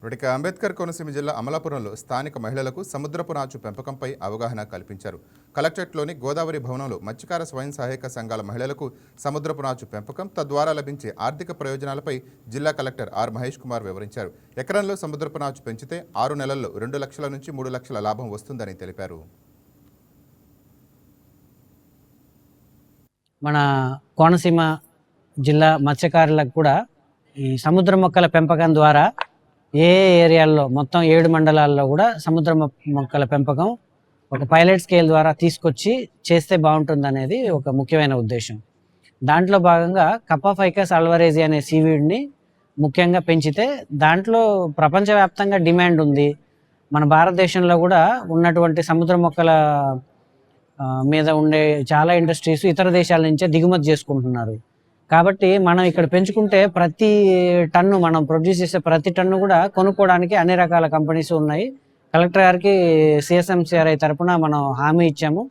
ఇప్పటికే అంబేద్కర్ కోనసీమ జిల్లా అమలాపురంలో స్థానిక మహిళలకు సముద్రపు నాచు పెంపకంపై అవగాహన కల్పించారు. కలెక్టరేట్లోని గోదావరి భవనంలో మత్స్యకార స్వయం సహాయక సంఘాల మహిళలకు సముద్రపు నాచు పెంపకం తద్వారా లభించే ఆర్థిక ప్రయోజనాలపై జిల్లా కలెక్టర్ ఆర్ మహేష్ కుమార్ వివరించారు. ఎకరంలో సముద్రపు నాచు పెంచితే 6 నెలల్లో 2 లక్షల నుంచి 3 లక్షల లాభం వస్తుందని తెలిపారు. మన కోనసీమ జిల్లా మత్స్యకారులకు కూడా ఈ సముద్ర మొక్కల పెంపకం ద్వారా ఏ ఏరియాల్లో మొత్తం 7 మండలాల్లో కూడా సముద్ర మొక్కల పెంపకం ఒక పైలట్ స్కేల్ ద్వారా తీసుకొచ్చి చేస్తే బాగుంటుంది అనేది ఒక ముఖ్యమైన ఉద్దేశం. దాంట్లో భాగంగా కప్పాఫైకస్ అల్వరేజీ అనే సీవీడ్ని ముఖ్యంగా పెంచితే దాంట్లో ప్రపంచవ్యాప్తంగా డిమాండ్ ఉంది. మన భారతదేశంలో కూడా ఉన్నటువంటి సముద్ర మొక్కల మీద ఉండే చాలా ఇండస్ట్రీస్ ఇతర దేశాల నుంచే దిగుమతి చేసుకుంటున్నారు. కాబట్టి మనం ఇక్కడ పెంచుకుంటే ప్రతి టన్ను మనం ప్రొడ్యూస్ చేసే ప్రతి టన్ను కూడా కొనుక్కోవడానికి అన్ని రకాల కంపెనీస్ ఉన్నాయి. కలెక్టర్ గారికి సిఎస్ఎంసిఆర్ఐ తరఫున మనం హామీ ఇచ్చాము.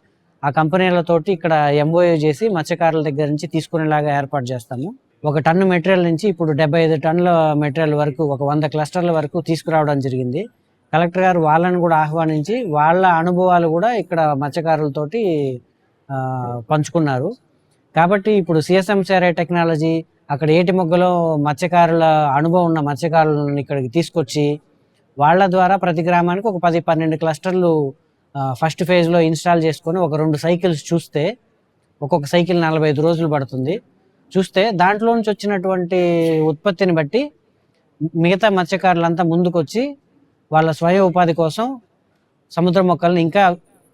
ఆ కంపెనీలతోటి ఇక్కడ ఎంఓయూ చేసి మత్స్యకారుల దగ్గర నుంచి తీసుకునేలాగా ఏర్పాటు చేస్తాము. ఒక టన్ను మెటీరియల్ నుంచి ఇప్పుడు 75 టన్నుల మెటీరియల్ వరకు ఒక 100 క్లస్టర్ల వరకు తీసుకురావడం జరిగింది. కలెక్టర్ గారు వాళ్ళని కూడా ఆహ్వానించి వాళ్ళ అనుభవాలు కూడా ఇక్కడ మత్స్యకారులతోటి పంచుకున్నారు. కాబట్టి ఇప్పుడు సిఎస్ఎంసిఆర్ఐ టెక్నాలజీ అక్కడ ఏటి మొగ్గలో మత్స్యకారుల అనుభవం ఉన్న మత్స్యకారులను ఇక్కడికి తీసుకొచ్చి వాళ్ళ ద్వారా ప్రతి గ్రామానికి ఒక 10-12 క్లస్టర్లు ఫస్ట్ ఫేజ్లో ఇన్స్టాల్ చేసుకొని ఒక 2 సైకిల్స్ చూస్తే ఒక్కొక్క సైకిల్ 45 రోజులు పడుతుంది. చూస్తే దాంట్లో నుంచి వచ్చినటువంటి ఉత్పత్తిని బట్టి మిగతా మత్స్యకారులంతా ముందుకొచ్చి వాళ్ళ స్వయం ఉపాధి కోసం సముద్ర మొక్కలను ఇంకా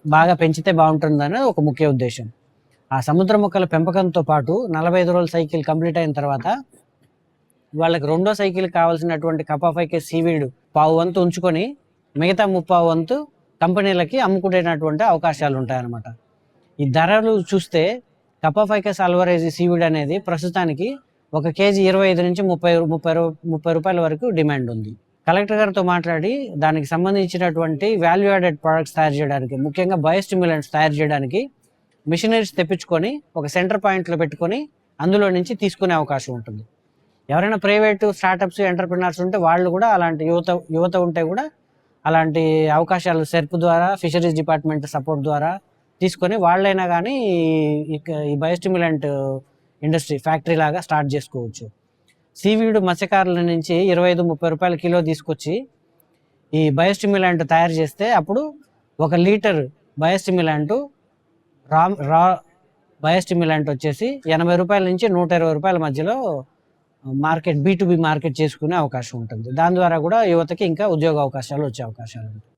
బాగా పెంచితే బాగుంటుందని ఒక ముఖ్య ఉద్దేశం. ఆ సముద్ర మొక్కల పెంపకంతో పాటు 45 రోజుల సైకిల్ కంప్లీట్ అయిన తర్వాత వాళ్ళకి రెండో సైకిల్ కావాల్సినటువంటి కప్పాఫైకస్ సీవీడ్ 1/4 వంతు ఉంచుకొని మిగతా 3/4 వంతు కంపెనీలకి అమ్ముకునేటటువంటి అవకాశాలు ఉంటాయన్నమాట. ఈ ధరలు చూస్తే కప్పాఫైకస్ అల్వరేజీ సీవీడ్ అనేది ప్రస్తుతానికి 1 కేజీ 25 నుంచి 30 రూపాయల వరకు డిమాండ్ ఉంది. కలెక్టర్ గారితో మాట్లాడి దానికి సంబంధించినటువంటి వాల్యూ యాడెడ్ ప్రొడక్ట్స్ తయారు చేయడానికి, ముఖ్యంగా బయోస్టిమ్యులెంట్స్ తయారు చేయడానికి మిషనరీస్ తెప్పించుకొని ఒక సెంటర్ పాయింట్లో పెట్టుకొని అందులో నుంచి తీసుకునే అవకాశం ఉంటుంది. ఎవరైనా ప్రైవేటు స్టార్టప్స్ ఎంటర్ప్రినర్స్ ఉంటే వాళ్ళు కూడా అలాంటి యువత ఉంటే కూడా అలాంటి అవకాశాలు సెర్ప్ ద్వారా, ఫిషరీస్ డిపార్ట్మెంట్ సపోర్ట్ ద్వారా తీసుకొని వాళ్ళైనా కానీ ఈ బయోస్టిమ్యులెంట్ ఇండస్ట్రీ ఫ్యాక్టరీ లాగా స్టార్ట్ చేసుకోవచ్చు. సీవీడ్ మత్స్యకారుల నుంచి 25-30 రూపాయల కిలో తీసుకొచ్చి ఈ బయోస్టిమ్యులెంట్ తయారు చేస్తే అప్పుడు 1 లీటర్ బయోస్టిమ్యులెంట్ రా బయోస్టిమ్యులెంట్ వచ్చేసి 80 రూపాయల నుంచి 120 రూపాయల మధ్యలో మార్కెట్ B2B మార్కెట్ చేసుకునే అవకాశం ఉంటుంది. దాని ద్వారా కూడా యువతకి ఇంకా ఉద్యోగ అవకాశాలు వచ్చే అవకాశాలు ఉంటాయి.